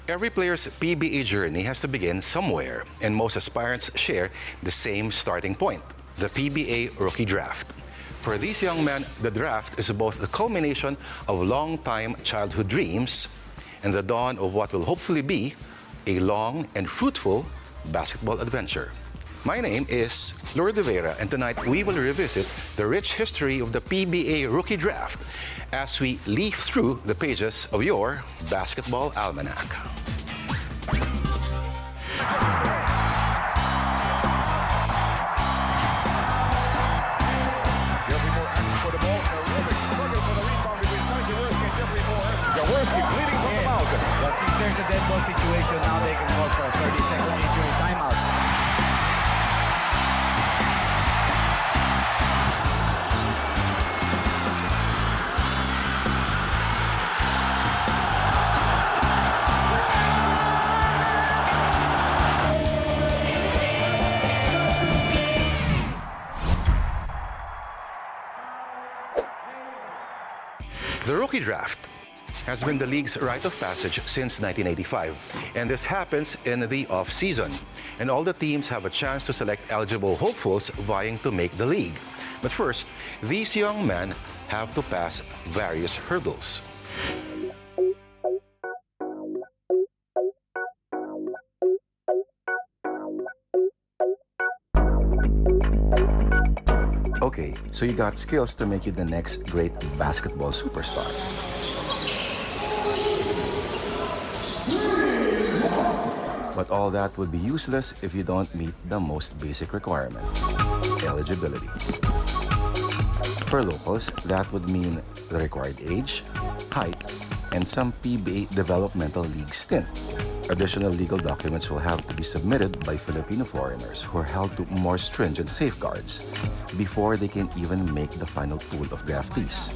Every player's PBA journey has to begin somewhere, and most aspirants share the same starting point, the PBA Rookie Draft. For these young men, the draft is both the culmination of long-time childhood dreams and the dawn of what will hopefully be a long and fruitful basketball adventure. My name is Lord De Vera, and tonight we will revisit the rich history of the PBA Rookie Draft as we leaf through the pages of your Basketball Almanac. There's a dead ball situation now. They can call for a 30-second injury timeout. The Rookie Draft has been the league's rite of passage since 1985, and this happens in the off-season, and all the teams have a chance to select eligible hopefuls vying to make the league. But first, these young men have to pass various hurdles. Okay, so you got skills to make you the next great basketball superstar. But all that would be useless if you don't meet the most basic requirement, eligibility. For locals, that would mean the required age, height, and some PBA developmental league stint. Additional legal documents will have to be submitted by Filipino foreigners who are held to more stringent safeguards before they can even make the final pool of draftees.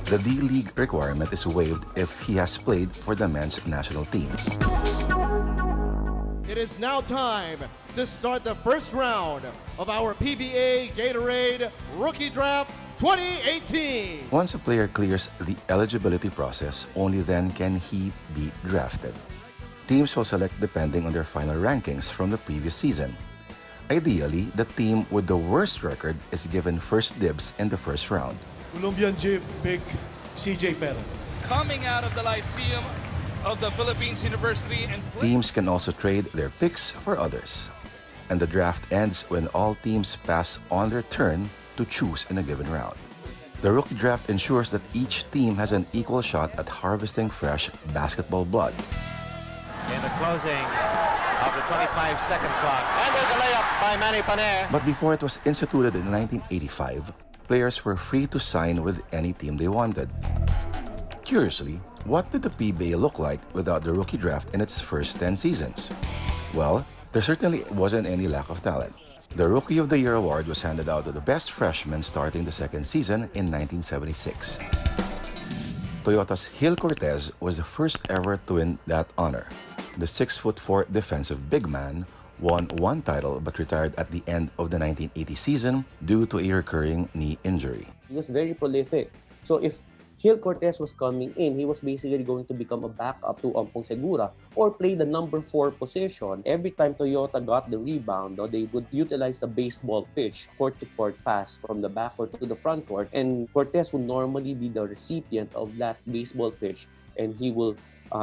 The D-League requirement is waived if he has played for the men's national team. It is now time to start the first round of our PBA Gatorade Rookie Draft 2018. Once a player clears the eligibility process, only then can he be drafted. Teams will select depending on their final rankings from the previous season. Ideally, the team with the worst record is given first dibs in the first round. Colombian Jeep, big CJ Perez. Coming out of the Lyceum of the Philippines University and Teams can also trade their picks for others. And the draft ends when all teams pass on their turn to choose in a given round. The rookie draft ensures that each team has an equal shot at harvesting fresh basketball blood. In the closing of the 25-second clock. And there's a layup by Manny Paner. But before it was instituted in 1985, players were free to sign with any team they wanted. Curiously, what did the PBA look like without the rookie draft in its first 10 seasons? Well, there certainly wasn't any lack of talent. The Rookie of the Year award was handed out to the best freshman starting the second season in 1976. Toyota's Gil Cortez was the first ever to win that honor. The 6'4" defensive big man won one title but retired at the end of the 1980 season due to a recurring knee injury. He was very prolific. So if Gil Cortez was coming in, he was basically going to become a backup to Ampong Segura or play the number 4 position. Every time Toyota got the rebound, they would utilize the baseball pitch, court-to-court pass from the backcourt to the frontcourt, and Cortez would normally be the recipient of that baseball pitch, and he will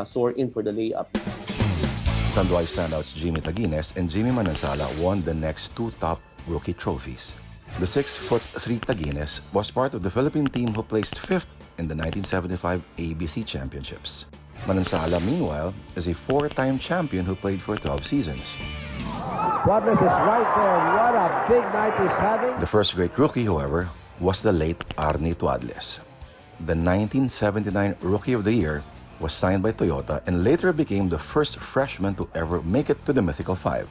soar in for the layup. Tanduay standouts Jimmy Taguines and Jimmy Manansala won the next two top rookie trophies. The 6'3" Taguines was part of the Philippine team who placed 5th in the 1975 ABC Championships. Manansala, meanwhile, is a 4-time champion who played for 12 seasons. Tuadles is right there. What a big night he's having. The first great rookie, however, was the late Arnie Tuadles. The 1979 Rookie of the Year was signed by Toyota and later became the first freshman to ever make it to the Mythical Five.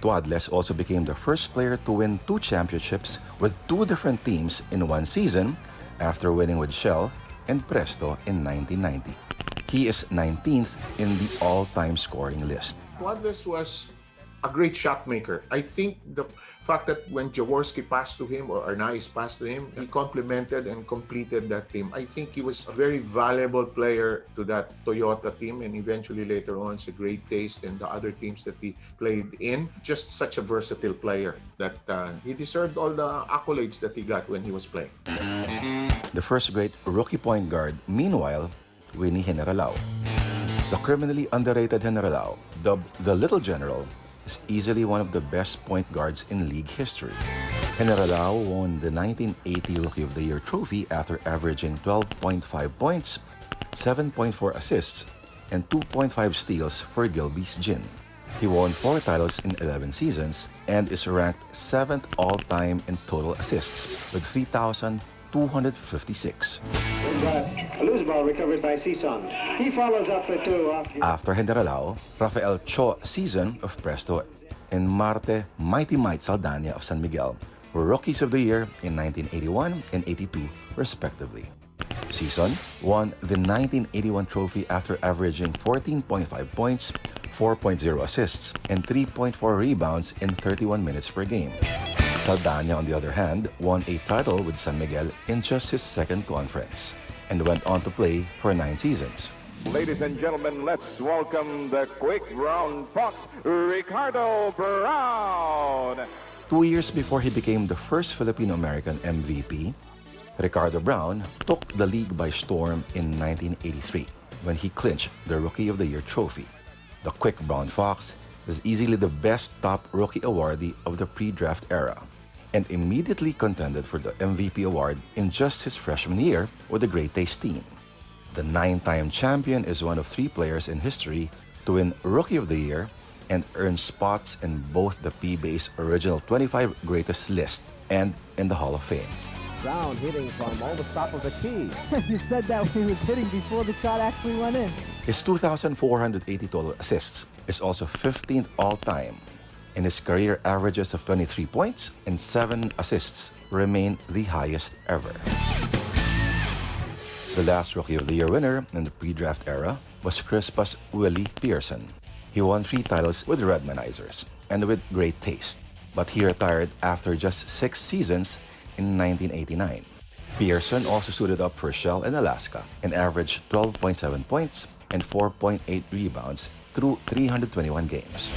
Tuadles also became the first player to win 2 championships with 2 different teams in one season after winning with Shell and Presto in 1990. He is 19th in the all-time scoring list. Tuadles was a great shot maker. I think the fact that when Jaworski passed to him or Arnaiz passed to him, he complemented and completed that team. I think he was a very valuable player to that Toyota team, and eventually later on, it's a great taste and the other teams that he played in. Just such a versatile player that he deserved all the accolades that he got when he was playing. The first great rookie point guard, meanwhile, Winnie Generalao. The criminally underrated Generalao, dubbed the Little General, is easily one of the best point guards in league history. Generalao won the 1980 Rookie of the Year trophy after averaging 12.5 points, 7.4 assists, and 2.5 steals for Gilby's Gin. He won 4 titles in 11 seasons and is ranked 7th all-time in total assists with 3,256. A loose ball recovered by Sison. He follows up the 2 off. After Generalao, Rafael Cho Season of Presto and Marte Mighty Might Saldana of San Miguel were Rookies of the Year in 1981 and 82, respectively. Season won the 1981 trophy after averaging 14.5 points, 4.0 assists, and 3.4 rebounds in 31 minutes per game. Saldana, on the other hand, won a title with San Miguel in just his second conference and went on to play for 9 seasons. Ladies and gentlemen, let's welcome the quick round fox, Ricardo Brown. 2 years before he became the first Filipino-American MVP, Ricardo Brown took the league by storm in 1983 when he clinched the Rookie of the Year trophy. The quick brown fox is easily the best top rookie awardee of the pre-draft era and immediately contended for the MVP award in just his freshman year with the Great Taste team. The 9-time champion is one of 3 players in history to win Rookie of the Year and earn spots in both the PBA's original 25 greatest list and in the Hall of Fame. Brown hitting from almost top of the key. You said that when he was hitting before the shot actually went in. His 2,480 total assists is also 15th all-time, and his career averages of 23 points and 7 assists remain the highest ever. The last Rookie of the Year winner in the pre-draft era was Crispa's Willie Pearson. He won 3 titles with the Redmanizers and with Great Taste, but he retired after just 6 seasons in 1989. Pearson also suited up for Shell in Alaska and averaged 12.7 points and 4.8 rebounds through 321 games.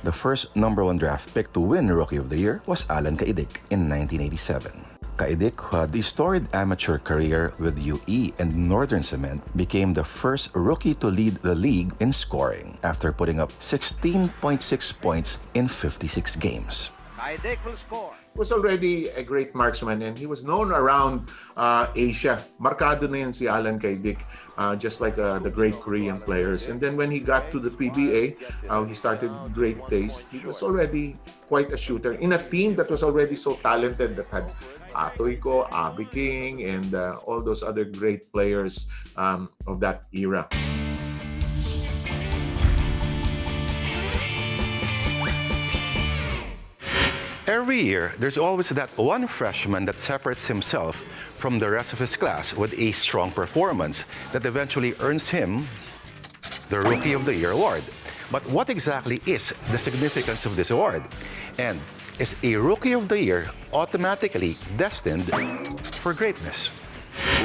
The first #1 draft pick to win Rookie of the Year was Alan Caidic in 1987. Caidic, who had a storied amateur career with UE and Northern Cement, became the first rookie to lead the league in scoring after putting up 16.6 points in 56 games. Caidic will score. Was already a great marksman and he was known around Asia. Markado na yun si Alan Caidic, just like the great Korean players. And then when he got to the PBA, he started Great Taste. He was already quite a shooter in a team that was already so talented that had Atoyko, Abi King, and all those other great players of that era. Every year, there's always that one freshman that separates himself from the rest of his class with a strong performance that eventually earns him the Rookie of the Year award. But what exactly is the significance of this award? And is a Rookie of the Year automatically destined for greatness?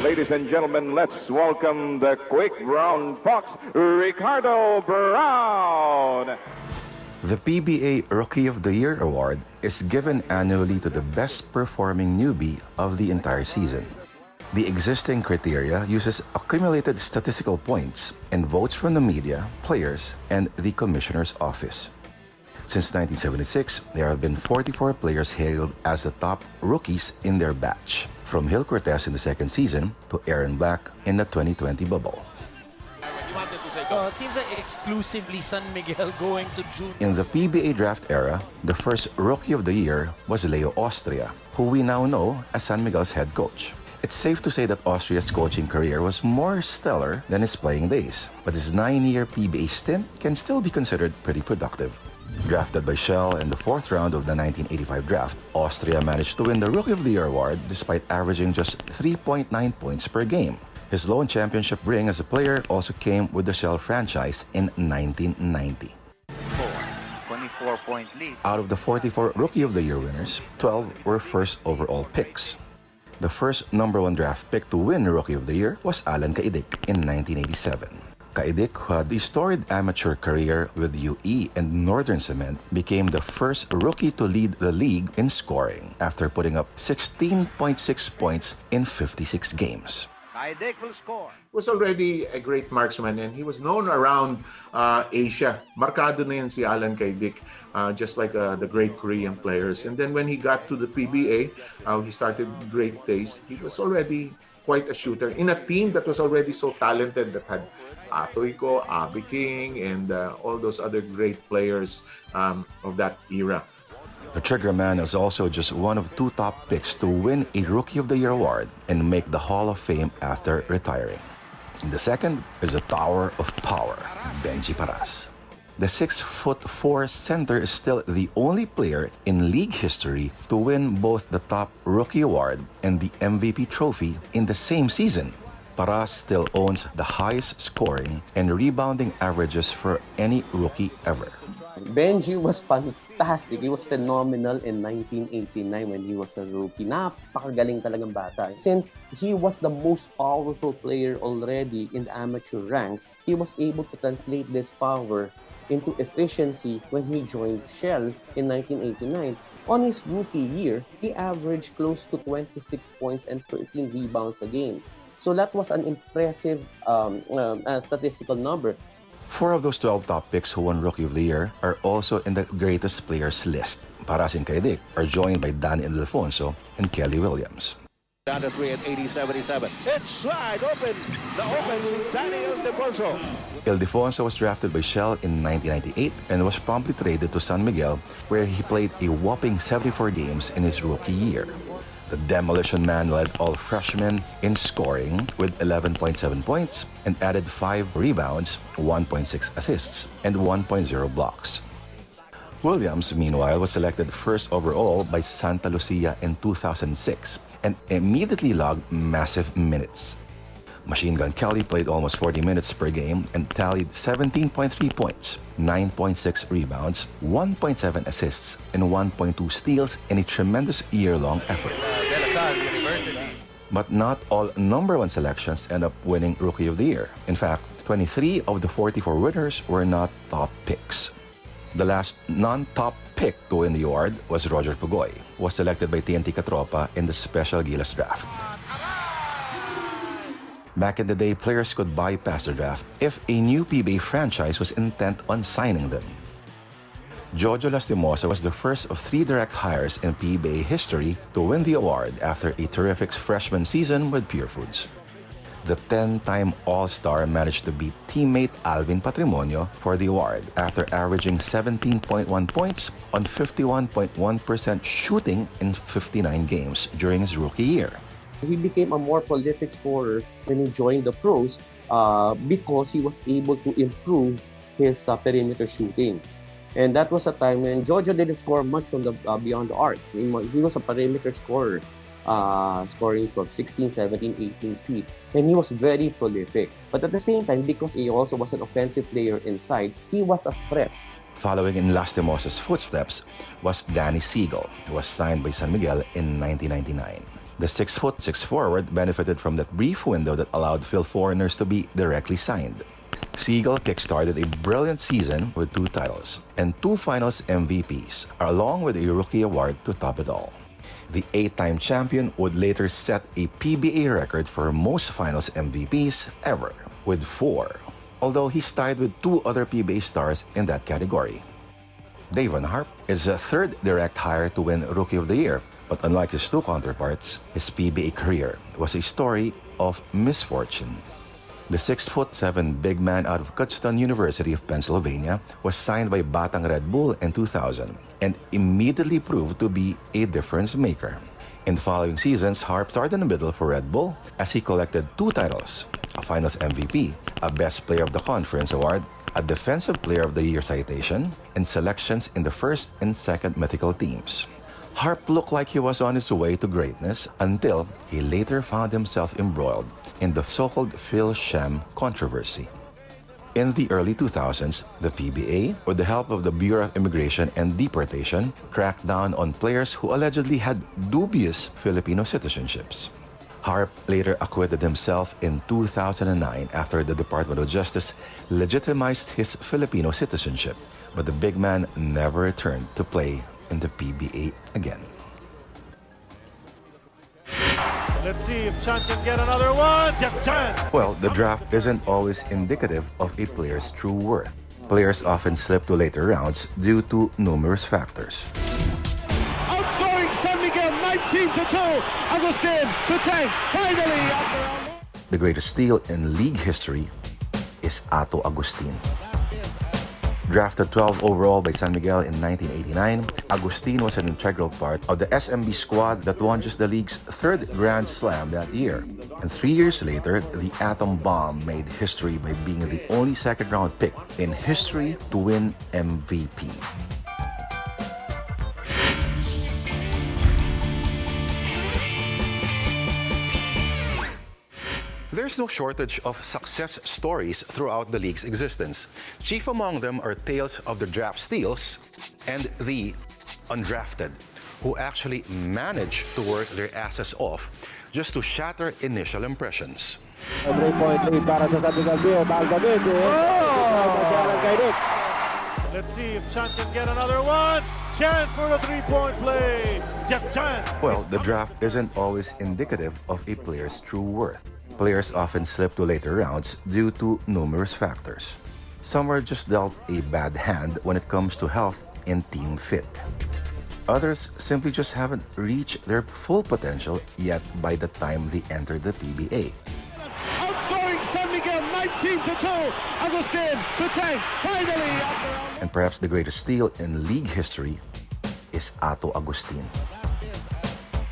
Ladies and gentlemen, let's welcome the quick round fox, Ricardo Brown. The PBA Rookie of the Year award is given annually to the best performing newbie of the entire season. The existing criteria uses accumulated statistical points and votes from the media, players, and the commissioner's office. Since 1976, there have been 44 players hailed as the top rookies in their batch, from Gil Cortez in the second season to Aaron Black in the 2020 bubble. It seems like exclusively San Miguel going to June. In the PBA draft era, the first Rookie of the Year was Leo Austria, who we now know as San Miguel's head coach. It's safe to say that Austria's coaching career was more stellar than his playing days, but his 9-year PBA stint can still be considered pretty productive. Drafted by Shell in the 4th round of the 1985 draft, Austria managed to win the Rookie of the Year award despite averaging just 3.9 points per game. His lone championship ring as a player also came with the Shell franchise in 1990. 4-point lead. Out of the 44 Rookie of the Year winners, 12 were first overall picks. The first #1 draft pick to win Rookie of the Year was Alan Kaidik in 1987. Kaidik, who had a storied amateur career with UE and Northern Cement, became the first rookie to lead the league in scoring after putting up 16.6 points in 56 games. Kaidik will score. Was already a great marksman and he was known around Asia. Markado na yan si Alan Kaidik, just like the great Korean players. And then when he got to the PBA, he started great taste. He was already quite a shooter in a team that was already so talented, that had Atoiko, Abi King, and all those other great players of that era. The Trigger Man is also just one of 2 top picks to win a Rookie of the Year award and make the Hall of Fame after retiring. The second is a Tower of Power, Benji Paras. The 6'4" center is still the only player in league history to win both the top rookie award and the MVP trophy in the same season. Paras still owns the highest scoring and rebounding averages for any rookie ever. Benji was fantastic. He was phenomenal in 1989 when he was a rookie. Napakagaling talagang bata. Since he was the most powerful player already in the amateur ranks, he was able to translate this power into efficiency when he joined Shell in 1989. On his rookie year, he averaged close to 26 points and 13 rebounds a game. So that was an impressive statistical number. 4 of those 12 top picks who won Rookie of the Year are also in the greatest players list. Paras and Kaidik are joined by Danny Ildefonso and Kelly Williams. Down to 3 at 80-77. Inside, open. The open, Danny Ildefonso. Ildefonso was drafted by Shell in 1998 and was promptly traded to San Miguel, where he played a whopping 74 games in his rookie year. The Demolition Man led all freshmen in scoring with 11.7 points and added 5 rebounds, 1.6 assists, and 1.0 blocks. Williams, meanwhile, was selected first overall by Santa Lucia in 2006 and immediately logged massive minutes. Machine Gun Kelly played almost 40 minutes per game and tallied 17.3 points, 9.6 rebounds, 1.7 assists, and 1.2 steals in a tremendous year-long effort. But not all #1 selections end up winning Rookie of the Year. In fact, 23 of the 44 winners were not top picks. The last non-top pick to win the award was Roger Pugoy, who was selected by TNT Katropa in the Special Gilas draft. Back in the day, players could bypass the draft if a new PBA franchise was intent on signing them. Jojo Lastimosa was the first of 3 direct hires in PBA history to win the award after a terrific freshman season with Pure Foods. The 10-time All-Star managed to beat teammate Alvin Patrimonio for the award after averaging 17.1 points on 51.1% shooting in 59 games during his rookie year. He became a more prolific scorer when he joined the pros because he was able to improve his perimeter shooting. And that was a time when Jojo didn't score much from the beyond the arc. He was a perimeter scorer, scoring from 16, 17, 18 feet. And he was very prolific. But at the same time, because he also was an offensive player inside, he was a threat. Following in Lastimosa's footsteps was Danny Siegel, who was signed by San Miguel in 1999. The 6'6" forward benefited from that brief window that allowed Phil foreigners to be directly signed. Siegel kickstarted a brilliant season with 2 titles and 2 finals MVPs, along with a rookie award to top it all. The 8-time champion would later set a PBA record for most finals MVPs ever, with 4, although he's tied with 2 other PBA stars in that category. Davon Harp is the 3rd direct hire to win Rookie of the Year, but unlike his 2 counterparts, his PBA career was a story of misfortune. The 6'7" big man out of Kutztown University of Pennsylvania was signed by Batang Red Bull in 2000 and immediately proved to be a difference maker. In the following seasons, Harp started in the middle for Red Bull as he collected 2 titles, a Finals MVP, a Best Player of the Conference award, a Defensive Player of the Year citation, and selections in the first and second mythical teams. Harp looked like he was on his way to greatness until he later found himself embroiled in the so-called Phil Sham controversy. In the early 2000s, the PBA, with the help of the Bureau of Immigration and Deportation, cracked down on players who allegedly had dubious Filipino citizenships. Harp later acquitted himself in 2009 after the Department of Justice legitimized his Filipino citizenship, but the big man never returned to play in the PBA again. Let's see if Chan can get another one. Chan! Well, the draft isn't always indicative of a player's true worth. Players often slip to later rounds due to numerous factors. Outscoring San Miguel 19-2. Agustin to tank. Finally, The greatest steal in league history is Ato Agustin. Drafted 12 overall by San Miguel in 1989, Agustin was an integral part of the SMB squad that won just the league's third Grand Slam that year. And 3 years later, the Atom Bomb made history by being the only second-round pick in history to win MVP. There's no shortage of success stories throughout the league's existence. Chief among them are tales of the draft steals and the undrafted, who actually manage to work their asses off just to shatter initial impressions. A 3-point lead para sa San Miguel Bio. David. Let's see if Chan can get another one. Chan for a 3-point play. Chan! Well, the draft isn't always indicative of a player's true worth. Players often slip to later rounds due to numerous factors. Some are just dealt a bad hand when it comes to health and team fit. Others simply just haven't reached their full potential yet by the time they enter the PBA. Outscoring San Miguel 19-2. Agustin to tank. Finally, And perhaps the greatest steal in league history is Ato Agustin.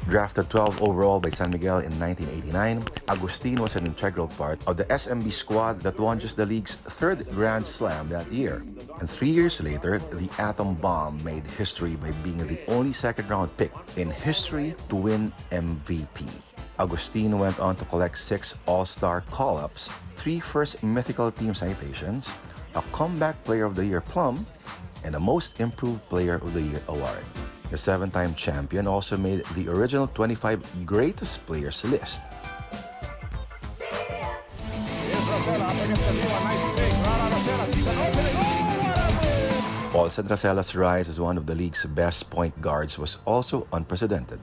Drafted 12 overall by San Miguel in 1989, Agustin was an integral part of the SMB squad that won just the league's third Grand Slam that year. And 3 years later, the Atom Bomb made history by being the only second-round pick in history to win MVP. Agustin went on to collect 6 All-Star call-ups, 3 first mythical team citations, a Comeback Player of the Year plum, and a Most Improved Player of the Year award. The 7-time champion also made the original 25 greatest players list. Paulson Racella's rise as one of the league's best point guards was also unprecedented.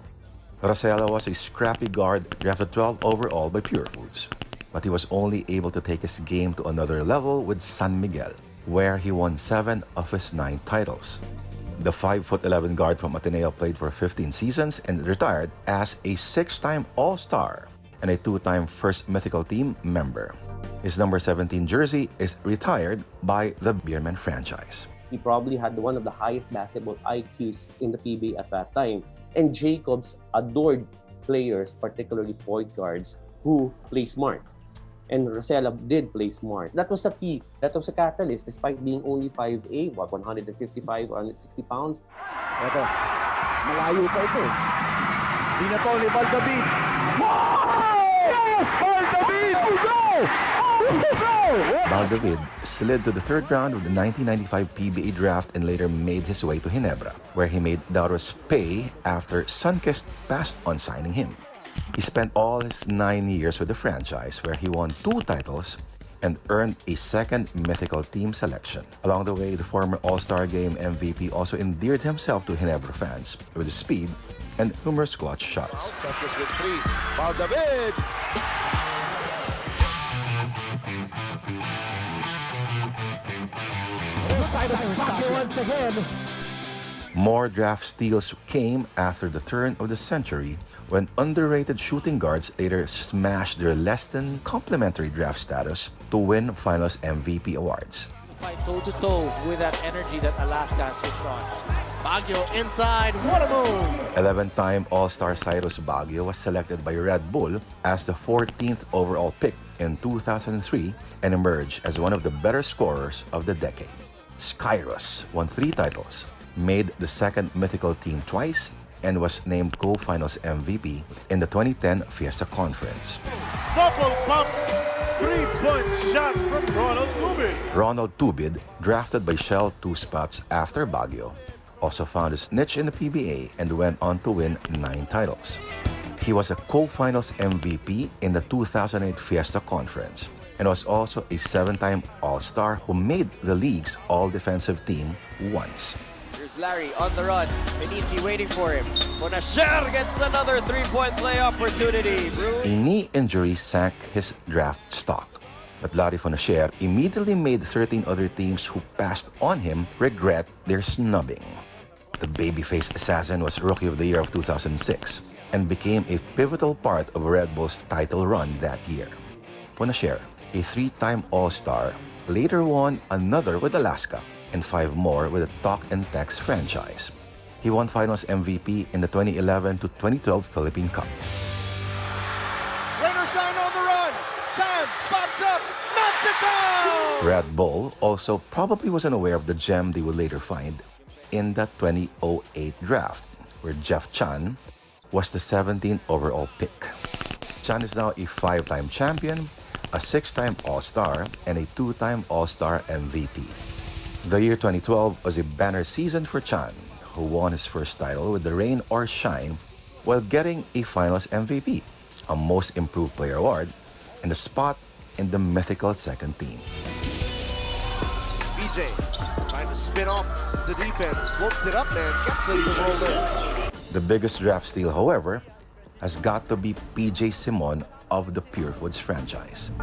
Racella was a scrappy guard drafted 12 overall by Pure Foods, but he was only able to take his game to another level with San Miguel, where he won 7 of his 9 titles. The 5'11" guard from Ateneo played for 15 seasons and retired as a 6-time All-Star and a 2-time First Mythical Team member. His number 17 jersey is retired by the Beerman franchise. He probably had one of the highest basketball IQs in the PBA at that time. And Jacobs adored players, particularly point guards, who play smart. And Racella did play smart. That was a key. That was a catalyst. Despite being only 5'8", 155 or 160 pounds. Ito, malayo pa ito. Di na to ni David. Yes! David! Go! David slid to the 3rd round of the 1995 PBA draft and later made his way to Ginebra, where he made Dauros pay after Sunkist passed on signing him. He spent all his 9 years with the franchise, where he won 2 titles and earned a 2nd mythical team selection. Along the way, the former All-Star Game MVP also endeared himself to Ginebra fans with his speed and numerous clutch shots. Sunkist with 3. David! Once again. More draft steals came after the turn of the century when underrated shooting guards later smashed their less than complimentary draft status to win finals MVP awards. Fight toe-to-toe with that energy that Alaska has switched on. Baguio inside, what a move! 11-time All-Star Cyrus Baguio was selected by Red Bull as the 14th overall pick in 2003 and emerged as one of the better scorers of the decade. Skyros won 3 titles, made the 2nd mythical team twice, and was named co-finals MVP in the 2010 Fiesta Conference. Double pump three-point shot from Ronald Tubid. Ronald Tubid, drafted by Shell 2 spots after Baguio, also found his niche in the PBA and went on to win 9 titles. He was a co-finals MVP in the 2008 Fiesta Conference and was also a 7-time All-Star who made the league's all-defensive team once. Here's Larry on the run. Benisi waiting for him. Bonasher gets another three-point play opportunity. A knee injury sank his draft stock, but Larry Bonasher immediately made 13 other teams who passed on him regret their snubbing. The babyface assassin was Rookie of the Year of 2006 and became a pivotal part of Red Bull's title run that year. Bonasher, a 3-time All-Star, later won another with Alaska and 5 more with the Talk and Text franchise. He won Finals MVP in the 2011 to 2012 Philippine Cup. Rain or shine on the run. Chan spots up, knocks it down. Red Bull also probably wasn't aware of the gem they would later find in the 2008 draft, where Jeff Chan was the 17th overall pick. Chan is now a 5-time champion, a 6-time All-Star, and a 2-time All-Star MVP. The year 2012 was a banner season for Chan, who won his first title with the Rain or Shine while getting a Finals MVP, a Most Improved Player award, and a spot in the mythical second team. BJ trying to spin off the defense, floats it up and gets it to roll in. The biggest draft steal, however, has got to be PJ Simon of the Pure Foods franchise.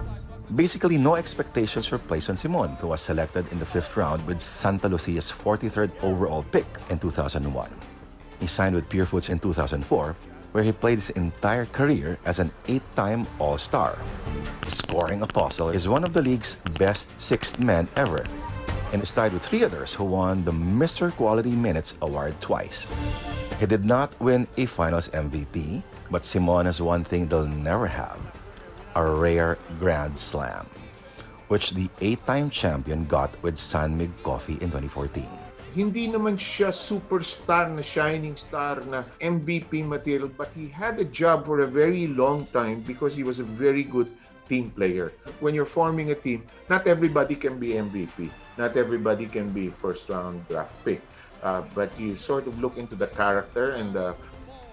Basically, no expectations were placed on Simon, who was selected in the 5th round with Santa Lucia's 43rd overall pick in 2001. He signed with Pure Foods in 2004, where he played his entire career as an 8-time All-Star. The scoring apostle is one of the league's best 6th men ever, and is tied with 3 others who won the Mr. Quality Minutes award twice. He did not win a Finals MVP, but Simon has one thing they'll never have: a rare Grand Slam, which the 8-time champion got with San Mig Coffee in 2014. Hindi naman siya superstar na shining star na MVP material, but he had a job for a very long time because he was a very good team player. When you're forming a team, not everybody can be MVP. Not everybody can be first-round draft pick. But you sort of look into the character and the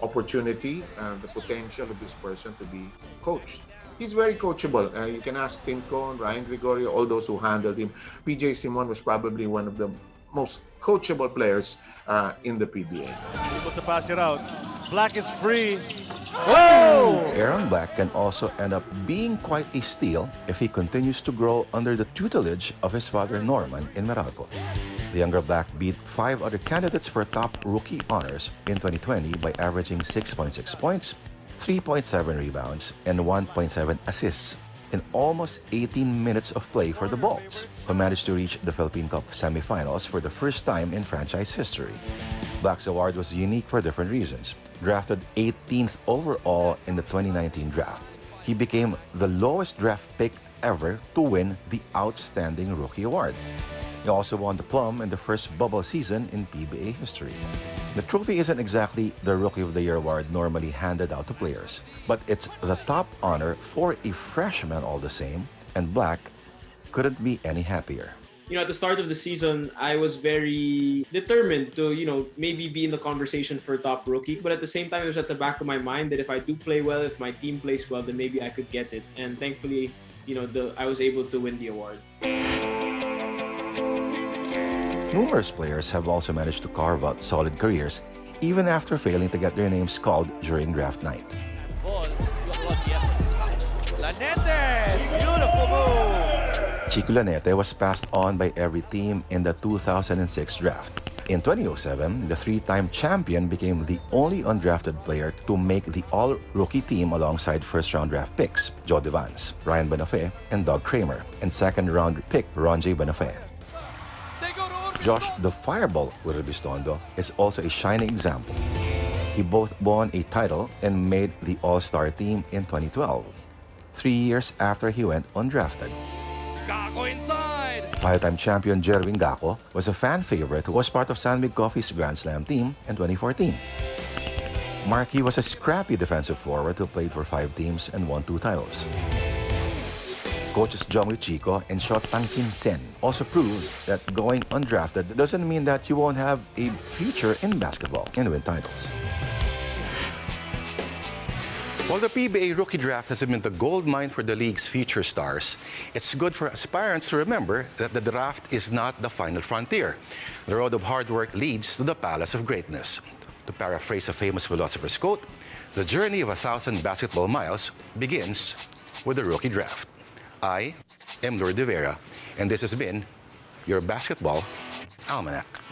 opportunity, the potential of this person to be coached. He's very coachable. You can ask Tim Cohn, Ryan Gregorio, all those who handled him. PJ Simon was probably one of the most coachable players in the PBA. Able to pass it out. Black is free. Oh! Aaron Black can also end up being quite a steal if he continues to grow under the tutelage of his father Norman in Meralco. The younger Black beat 5 other candidates for top rookie honors in 2020 by averaging 6.6 points, 3.7 rebounds, and 1.7 assists in almost 18 minutes of play for the Bolts, who managed to reach the Philippine Cup semifinals for the first time in franchise history. Black's award was unique for different reasons. Drafted 18th overall in the 2019 draft, he became the lowest draft pick ever to win the Outstanding Rookie Award. He also won the Plum in the first bubble season in PBA history. The trophy isn't exactly the Rookie of the Year award normally handed out to players, but it's the top honor for a freshman all the same, and Black couldn't be any happier. At the start of the season, I was very determined to, maybe be in the conversation for top rookie. But at the same time, it was at the back of my mind that if I do play well, if my team plays well, then maybe I could get it. And thankfully, I was able to win the award. Numerous players have also managed to carve out solid careers, even after failing to get their names called during draft night. Lanete, beautiful move. Chico Lanete was passed on by every team in the 2006 draft. In 2007, the 3-time champion became the only undrafted player to make the all-rookie team alongside first-round draft picks Joe Devans, Ryan Bonafé, and Doug Kramer, and second-round pick Ron J. Bonafé. Josh the Fireball Urbistondo is also a shining example. He both won a title and made the All-Star team in 2012, 3 years after he went undrafted. Gako inside! 5-time champion Jerwin Gako was a fan favorite who was part of San Mig Coffee's Grand Slam team in 2014. Markey was a scrappy defensive forward who played for 5 teams and won 2 titles. coaches Jongwei Chico and Shot Tangkin Sen also proved that going undrafted doesn't mean that you won't have a future in basketball and win titles. While the PBA rookie draft has been the gold mine for the league's future stars, it's good for aspirants to remember that the draft is not the final frontier. The road of hard work leads to the palace of greatness. To paraphrase a famous philosopher's quote, the journey of 1,000 basketball miles begins with the rookie draft. I am Lord De Vera, and this has been your Basketball Almanac.